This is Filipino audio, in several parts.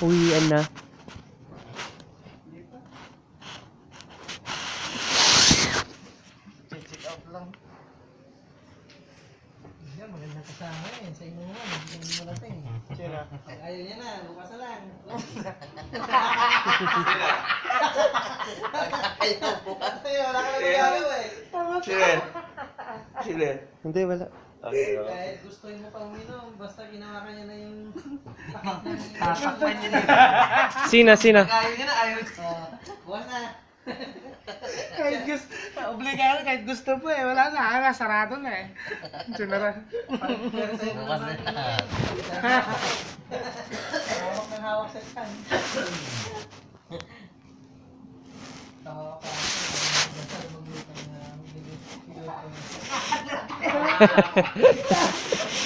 Uwian na. Check out lang. Yan, magandang kasama eh. Sa inuman, hindi mo natin. Sira. Ayaw niya na, bukas na lang. Ayaw bukas. Ayaw, wala ka na magagawa eh. Sira. Sira. Hindi, wala. Kahit gustuin mo pang uminom, basta ginawa ka niya na yung Tatakpan niya na. Sina. Ayaw niya na, ayaw. bukas na. Kahit gusto, obligado kahit gusto po eh, wala na, sarado na eh. Sinara. Pero sa'yo mo naman. Hawak ng hawak sa kan. Tawa ka. Basta magluto na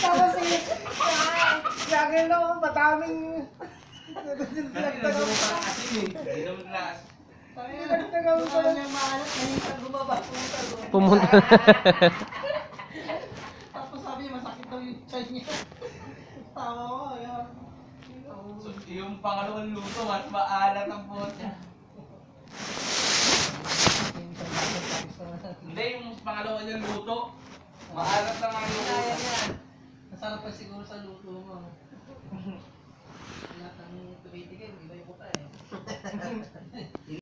Tapos eh, lagi na ako, mataming... Nagtagal ko Kaya niya maalat, nahihintang bumaba. Pumunta. Tapos sabi niya, masakit daw yung chan niya. Tawa ko, ayan. So, yung pangalawang luto, mas maalat ang buhat niya. Hindi, yung pangalawa niyang luto, maalat lang ang luto. Kaya niya. Masarap pa siguro sa luto mo. Lahat ng tumitigil, iba yung kuta eh.